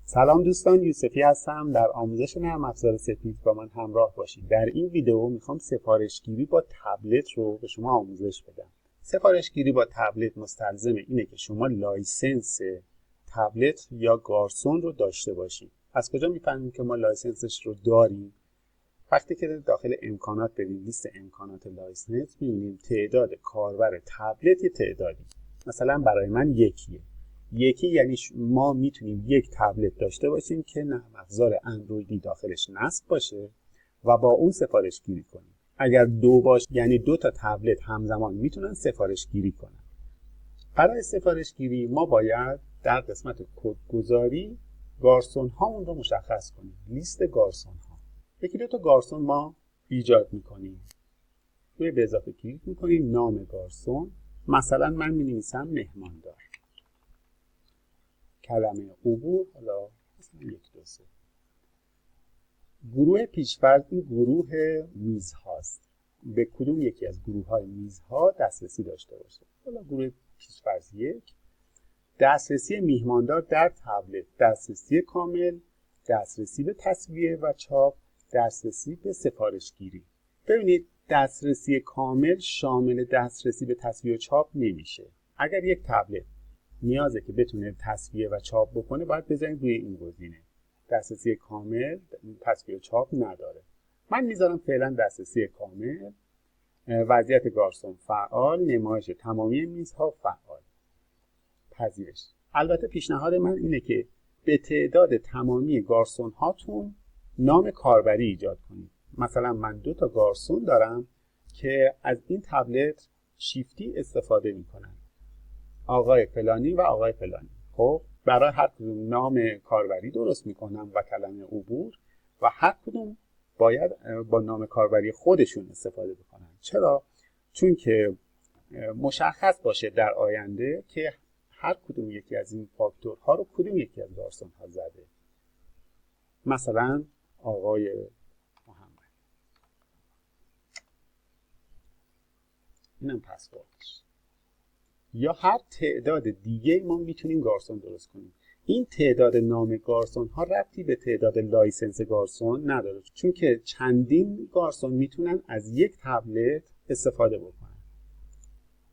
سلام دوستان، یوسفی هستم. در آموزش نرم افزار سپید با من همراه باشید. در این ویدیو میخوام سفارشگیری با تبلت رو به شما آموزش بدم. سفارشگیری با تبلت مستلزم اینه که شما لایسنس تبلت یا گارسون رو داشته باشید. از کجا میفهمیم که ما لایسنسش رو داریم؟ وقتی که داخل امکانات بریم لیست امکانات لایسنس میبینیم تعداد کاربر تبلت یه تعدادی. مثلا برای من یکی یعنی ما میتونیم یک تبلت داشته باشیم که نرم افزار اندرویدی داخلش نصب باشه و با اون سفارش گیری کنیم. اگر دو باشه یعنی دو تا تبلت همزمان میتونن سفارش گیری کنن. برای سفارش گیری ما باید در قسمت کدگذاری گارسون هامون رو مشخص کنیم. لیست گارسون ها. یکی دو تا گارسون ما ایجاد میکنیم. روی به اضافه کلیک میکنیم نام گارسون. مثلا من مینویسم مهماندار. کلمه عبور، حالا مثلا 1 2 3. گروه پیشفرض این گروه میز هاست. به کدوم یکی از گروه های میز ها دسترسی داشته باشه. حالا گروه پیشفرض 1. دسترسی میهماندار در تبلت، دسترسی کامل، دسترسی به تصویه و چاپ، دسترسی به سفارش گیری. ببینید دسترسی کامل شامل دسترسی به تصویه و چاپ نمیشه. اگر یک تبلت نیازه که بتونه تصفیه و چاپ بکنه باید بذاریم روی این گزینه. دسترسی کامل تصفیه و چاپ نداره. من میذارم فعلا دسترسی کامل. وضعیت گارسون فعال، نمایش تمامی میزها فعال. پذیرش. البته پیشنهاد من اینه که به تعداد تمامی گارسون هاتون نام کاربری ایجاد کنید. مثلا من 2 تا گارسون دارم که از این تبلت شیفتی استفاده میکنن. آقای فلانی و آقای فلانی. خب برای هر کدوم نام کاربری درست میکنم و کلمه عبور و هر کدوم باید با نام کاربری خودشون استفاده بکنن. چرا؟ چون که مشخص باشه در آینده که هر کدوم یکی از این فاکتورها رو کدوم یکی از گارسون ها زده. مثلا آقای محمد. اینم پسوردش. یا هر تعداد دیگه ما میتونیم گارسون درست کنیم. این تعداد نام گارسون ها ربطی به تعداد لایسنس گارسون نداره، چون که چندین گارسون میتونن از یک تبلت استفاده بکنن.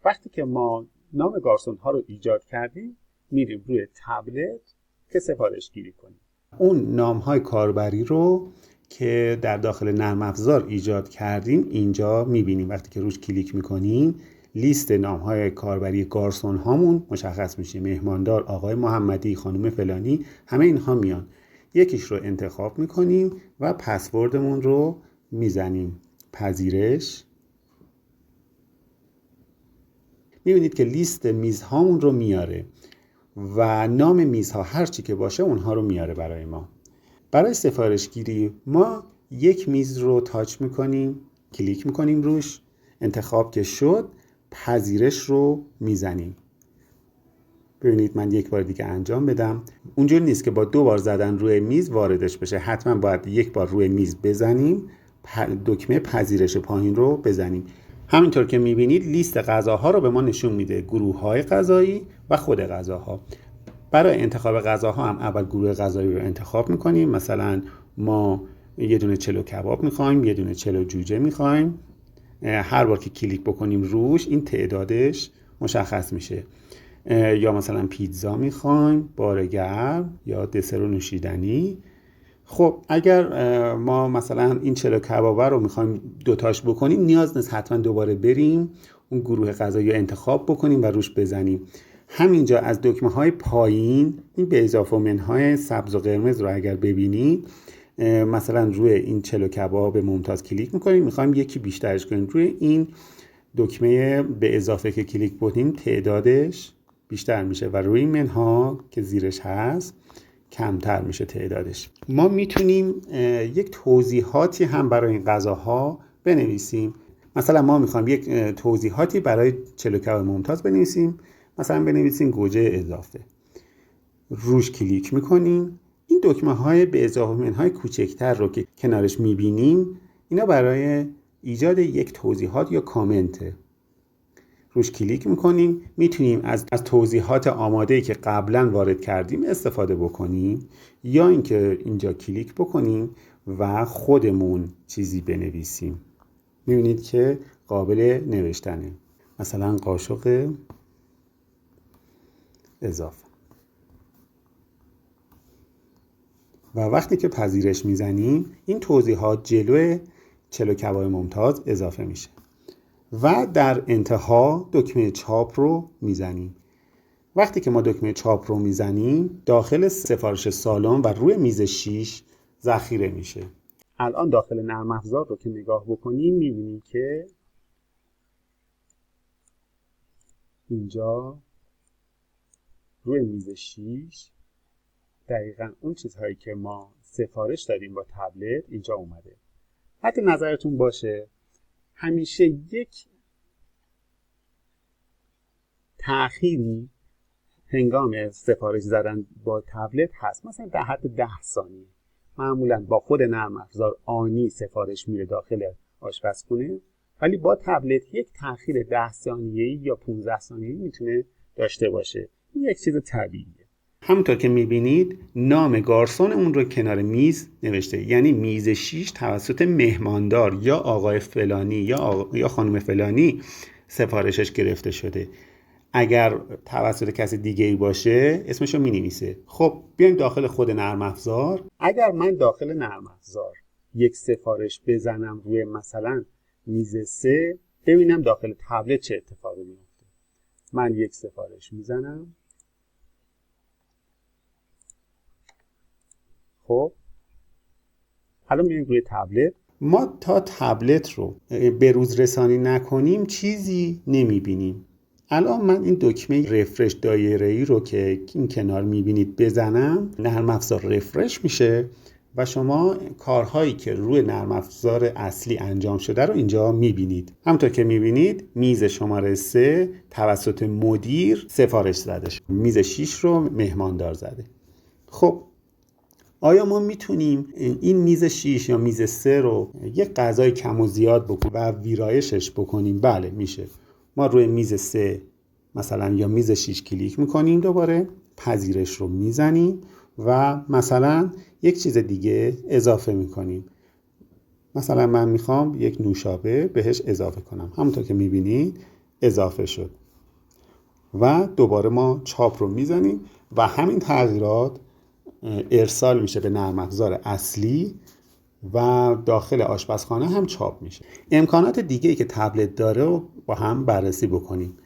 وقتی که ما نام گارسون ها رو ایجاد کردیم میریم روی تبلت که سفارش گیری کنیم. اون نام های کاربری رو که در داخل نرم افزار ایجاد کردیم اینجا میبینیم. وقتی که روش کلیک میکنیم لیست نام‌های کاربری گارسون هامون مشخص میشه. مهماندار، آقای محمدی، خانم فلانی، همه اینها میان. یکیش رو انتخاب میکنیم و پسوردمون رو میزنیم. پذیرش. میبینید که لیست میزهامون رو میاره و نام میزها هر چی که باشه اونها رو میاره برای ما. برای سفارش گیری ما یک میز رو تاچ میکنیم، کلیک میکنیم روش، انتخاب که شد پذیرش رو میزنیم. ببینید من یک بار دیگه انجام بدم. اونجور نیست که با 2 بار زدن روی میز واردش بشه. حتما باید یک بار روی میز بزنیم، دکمه پذیرش پایین رو بزنیم. همینطور که میبینید لیست غذاها رو به ما نشون میده. گروه های غذایی و خود غذاها. برای انتخاب غذاها هم اول گروه غذایی رو انتخاب میکنیم. مثلا ما یه دونه چلو کباب میخوایم، یه دونه چلو جوجه میخوایم. هر بار که کلیک بکنیم روش این تعدادش مشخص میشه. یا مثلا پیتزا میخوایم، بار گرم یا دسر و نوشیدنی. خب اگر ما مثلا این چلو کبابه رو میخوایم دوتاش بکنیم نیاز نیست حتما دوباره بریم اون گروه غذایی رو انتخاب بکنیم و روش بزنیم. همینجا از دکمه های پایین این به اضافه منهای سبز و قرمز رو اگر ببینید، مثلا روی این چلو کباب ممتاز کلیک میکنیم، میخوایم یکی بیشترش کنیم. روی این دکمه به اضافه که کلیک بکنیم تعدادش بیشتر میشه و روی منها که زیرش هست کمتر میشه تعدادش. ما میتونیم یک توضیحاتی هم برای این غذاها بنویسیم. مثلا ما میخوایم یک توضیحاتی برای چلو کباب ممتاز بنویسیم. مثلا بنویسیم گوجه اضافه. روش کلیک میکنیم. این دکمه های به اضافه منهای کوچکتر رو که کنارش میبینیم اینا برای ایجاد یک توضیحات یا کامنته. روش کلیک میکنیم. میتونیم از توضیحات آماده‌ای که قبلا وارد کردیم استفاده بکنیم، یا اینکه اینجا کلیک بکنیم و خودمون چیزی بنویسیم. میبینید که قابل نوشتنه، مثلا قاشق اضافه. و وقتی که پذیرش میزنیم این توضیحات جلوی چلو کباب ممتاز اضافه میشه و در انتها دکمه چاپ رو میزنیم. وقتی که ما دکمه چاپ رو میزنیم داخل سفارش سالن و روی میز 6 ذخیره میشه. الان داخل نرم افزار رو که نگاه بکنیم میبینیم که اینجا روی میز 6 دقیقاً اون چیزهایی که ما سفارش دادیم با تبلت اینجا اومده. حتی نظرتون باشه همیشه یک تأخیری هنگام سفارش زدن با تبلت هست، مثلا در حد 10 ثانیه. معمولا با خود نرم افزار آنی سفارش میره داخل آشپزخونه، ولی با تبلت یک تأخیر 10 ثانیه‌ای یا 15 ثانیه‌ای میتونه داشته باشه. این یک چیز طبیعیه. همونطور که میبینید نام گارسون اون رو کنار میز نوشته، یعنی میز 6 توسط مهماندار یا آقای فلانی یا خانم فلانی سفارشش گرفته شده. اگر توسط کسی دیگه ای باشه اسمشو می نویسه. خب بیایم داخل خود نرم افزار. اگر من داخل نرم افزار یک سفارش بزنم روی مثلا میز 3، ببینم داخل تبلت چه اتفاقی میفته. من یک سفارش میزنم. خب الان میایم روی تبلت. ما تا تبلت رو به روز رسانی نکنیم چیزی نمیبینیم. الان من این دکمه رفرش دایره‌ای رو که این کنار میبینید بزنم، نرم افزار رفرش میشه و شما کارهایی که روی نرم افزار اصلی انجام شده رو اینجا میبینید. همونطور که میبینید میز شماره 3 توسط مدیر سفارش زده شد، میز 6 رو مهماندار زده. خب آیا ما میتونیم این میز 6 یا میز 3 رو یک غذای کم و زیاد بکنیم و ویرایشش بکنیم؟ بله میشه. ما روی میز 3 مثلا یا میز 6 کلیک میکنیم، دوباره پذیرش رو میزنیم و مثلا یک چیز دیگه اضافه میکنیم. مثلا من میخوام یک نوشابه بهش اضافه کنم. همونطور که میبینید اضافه شد و دوباره ما چاپ رو میزنیم و همین تغییرات ارسال میشه به نرم افزار اصلی و داخل آشپزخانه هم چاپ میشه. امکانات دیگه‌ای که تبلت داره رو با هم بررسی بکنیم.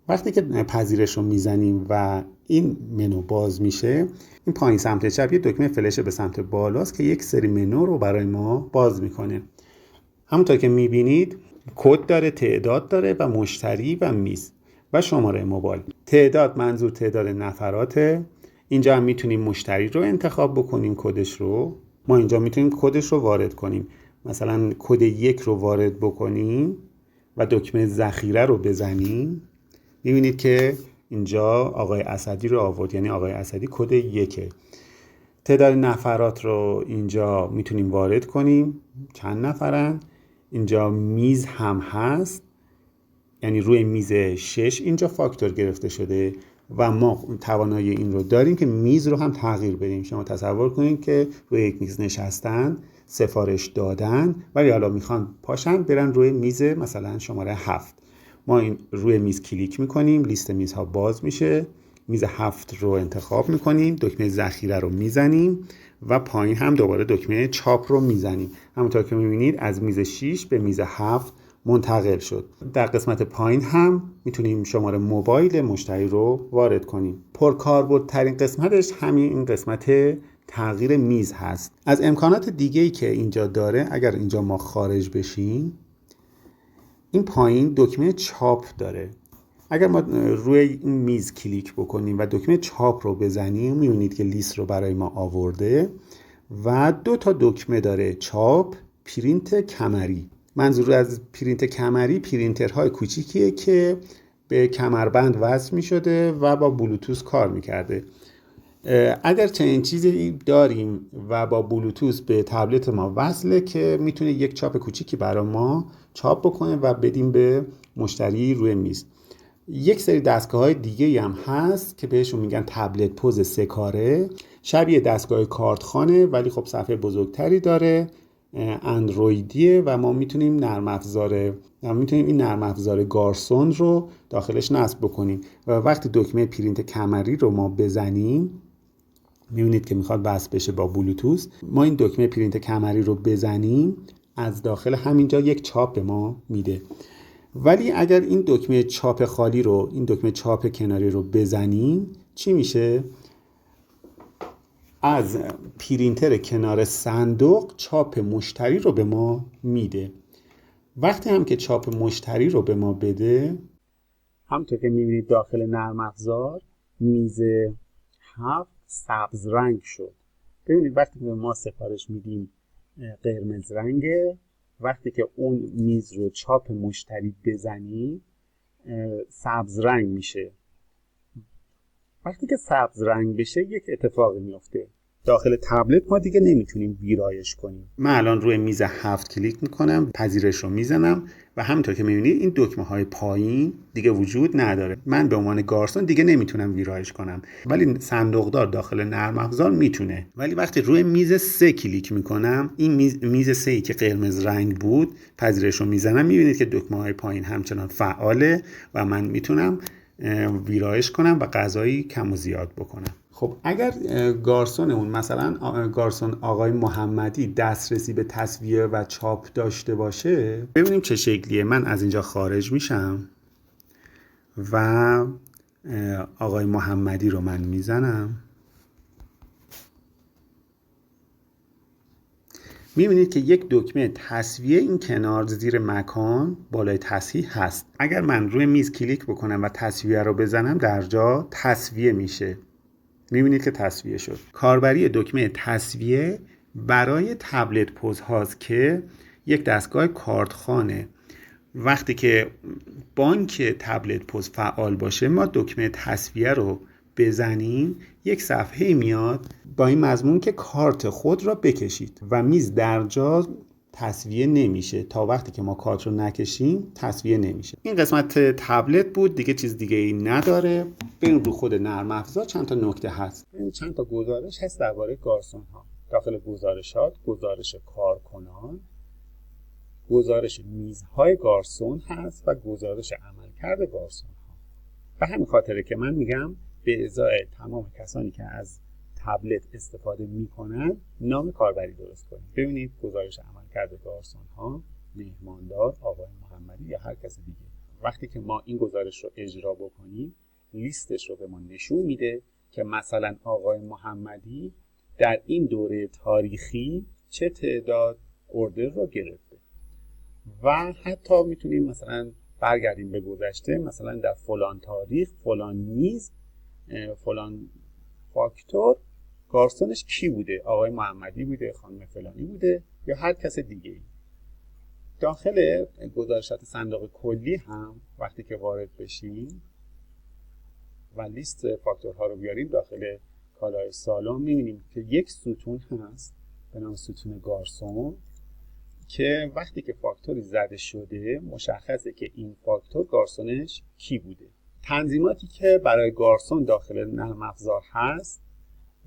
وقتی که پذیرش رو میزنیم و این منو باز میشه، این پایین سمت چپ یه دکمه فلش به سمت بالاست که یک سری منو رو برای ما باز میکنه. همونطور که میبینید کد داره، تعداد داره و مشتری و میز و شماره موبایل. تعداد منظور تعداد نفراته. اینجا هم میتونیم مشتری رو انتخاب بکنیم، کدش رو. ما اینجا میتونیم کدش رو وارد کنیم. مثلا کد 1 رو وارد بکنیم و دکمه ذخیره رو بزنیم. میبینید که اینجا آقای اسدی رو آورد، یعنی آقای اسدی کد 1. تعداد نفرات رو اینجا میتونیم وارد کنیم، چند نفرن. اینجا میز هم هست، یعنی روی میز 6 اینجا فاکتور گرفته شده و ما توانایی این رو داریم که میز رو هم تغییر بدیم. شما تصور کنید که روی یک میز نشستن، سفارش دادن، ولی حالا میخوان پاشن برن روی میز مثلا شماره 7. ما این روی میز کلیک میکنیم، لیست میزها باز میشه، میز 7 رو انتخاب میکنیم، دکمه ذخیره رو میزنیم و پایین هم دوباره دکمه چاپ رو میزنیم. همونطور که میبینید از میز 6 به میز 7 منتقل شد. در قسمت پایین هم میتونیم شماره موبایل مشتری رو وارد کنیم. پرکاربردترین قسمتش همین این قسمت تغییر میز هست. از امکانات دیگه‌ای که اینجا داره، اگر اینجا ما خارج بشیم، این پایین دکمه چاپ داره. اگر ما روی این میز کلیک بکنیم و دکمه چاپ رو بزنیم، میبینید که لیست رو برای ما آورده و 2 تا دکمه داره: چاپ، پرینت کمری. منظور از پرینت کمری پرینترهای کوچیکیه که به کمربند وصل می شده و با بلوتوث کار می کرده. اگر چنین چیزی داریم و با بلوتوث به تبلت ما وصله که میتونه یک چاپ کوچیکی برای ما چاپ بکنه و بدیم به مشتری روی میز. یک سری دستگاه‌های دیگه هم هست که بهشون میگن تبلت پوز 3 کاره، شبیه دستگاه کارتخانه ولی خب صفحه بزرگتری داره، اندرویدیه و ما میتونیم این نرم افزار گارسون رو داخلش نصب بکنیم و وقتی دکمه پرینت کمری رو ما بزنیم، میبینید که میخواد وصل بشه با بلوتوث، ما این دکمه پرینت کمری رو بزنیم از داخل همینجا یک چاپ به ما میده. ولی اگر این دکمه چاپ خالی رو، این دکمه چاپ کناری رو بزنیم چی میشه؟ از پرینتر کنار صندوق چاپ مشتری رو به ما میده. وقتی هم که چاپ مشتری رو به ما بده، همونطور که میبینید داخل نرم افزار میز 7 سبز رنگ شد. ببینید وقتی که ما سفارش میدیم قرمز رنگه، وقتی که اون میز رو چاپ مشتری بزنی سبز رنگ میشه. وقتی که سبز رنگ بشه یک اتفاقی میفته، داخل تبلت ما دیگه نمیتونیم ویرایش کنیم. من الان روی میز 7 کلیک میکنم، پذیرش رو میزنم و همونطور که میبینید این دکمه های پایین دیگه وجود نداره. من به عنوان گارسون دیگه نمیتونم ویرایش کنم، ولی صندوقدار داخل نرم افزار میتونه. ولی وقتی روی میز 3 کلیک میکنم، این میز 3 که قرمز رنگ بود، پذیرش رو میزنم، میبینید که دکمه های پایین همچنان فعاله و من میتونم ویرایش کنم و غذایی کم و زیاد بکنم. خب اگر گارسون اون، مثلا گارسون آقای محمدی، دسترسی به تصویه و چاپ داشته باشه، ببینیم چه شکلیه. من از اینجا خارج میشم و آقای محمدی رو من میزنم. میبینید که یک دکمه تصویه این کنار زیر مکان بالای تصحیح هست. اگر من روی میز کلیک بکنم و تصویه رو بزنم، در جا تصویه میشه. میبینید که تصویه شد. کاربری دکمه تصویه برای تبلت پوز هاست که یک دستگاه کارتخانه. وقتی که بانک تبلت پوز فعال باشه، ما دکمه تصویه رو بزنیم، یک صفحه میاد با این مضمون که کارت خود را بکشید و میز در جا تصویه نمیشه. تا وقتی که ما کارت رو نکشیم تصویه نمیشه. این قسمت تبلت بود، دیگه چیز دیگه ای نداره. بریم رو خود نرم افزار. چند تا نکته هست، چند تا گزارش هست درباره گارسون ها. داخل گزارشات گزارش کارکنان، گزارش میزهای گارسون هست و گزارش عملکرد گارسون ها. به همین خاطره که من میگم به ازای تمام کسانی که از تبلت استفاده میکنن نام کاربری درست کنید. ببینید گزارش عملکرد گارسون ها، مهماندار، آقای محمدی یا هر کس دیگه. وقتی که ما این گزارش رو اجرا بکنیم، لیستش رو به ما نشون میده که مثلا آقای محمدی در این دوره تاریخی چه تعداد اوردر رو گرفته و حتی میتونیم مثلا برگردیم به گذشته، مثلا در فلان تاریخ فلان میز فلان فاکتور گارسونش کی بوده، آقای محمدی بوده، خانم فلانی بوده یا هر کس دیگه. داخل گزارشات صندوق کلی هم وقتی که وارد بشیم و لیست فاکتورها رو بیاریم داخل کالای سالن، می‌بینیم که یک ستون هست به نام ستون گارسون که وقتی که فاکتوری زده شده مشخصه که این فاکتور گارسونش کی بوده. تنظیماتی که برای گارسون داخل نرم افزار هست،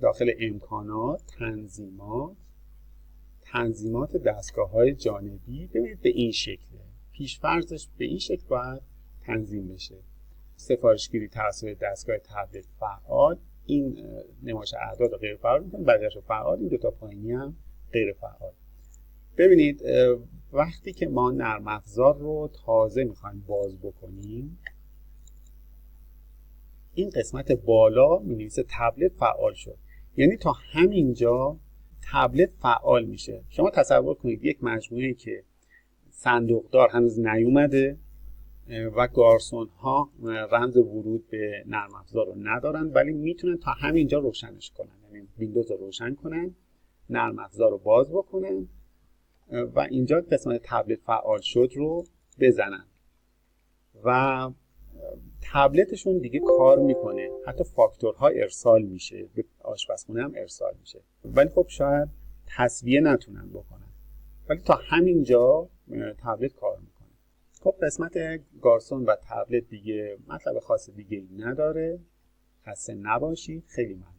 داخل امکانات، تنظیمات دستگاه‌های جانبی، ببینید به این شکله. پیش‌فرضش به این شکل باید تنظیم بشه. سفارشگیری توسط دستگاه تبلت فعال، این نمایش اعداد رو غیر فعال می‌کنه، بقیه‌اش رو فعال، این دو تا پایینی هم غیر فعال. ببینید وقتی که ما نرم افزار رو تازه می‌خوایم باز بکنیم، این قسمت بالا می‌نویسه تبلت فعال شد، یعنی تا همینجا تبلت فعال میشه. شما تصور کنید یک مجموعه که صندوقدار هنوز نیومده و گارسون ها رمز ورود به نرم افزار رو ندارن، ولی میتونن تا همینجا روشنش کنن، یعنی ویندوز رو روشن کنن، نرم افزار رو باز بکنن و اینجا قسمت تبلت فعال شد رو بزنن و تبلتشون دیگه کار میکنه. حتی فاکتورها ارسال میشه، به آشپزخونه هم ارسال میشه، ولی خب شاید تصویه نتونن بکنن، ولی تا همینجا تبلت کار میکنه. خب قسمت گارسون و تبلت دیگه مطلب خاص دیگه نداره. خسته نباشید. خیلی ممنون.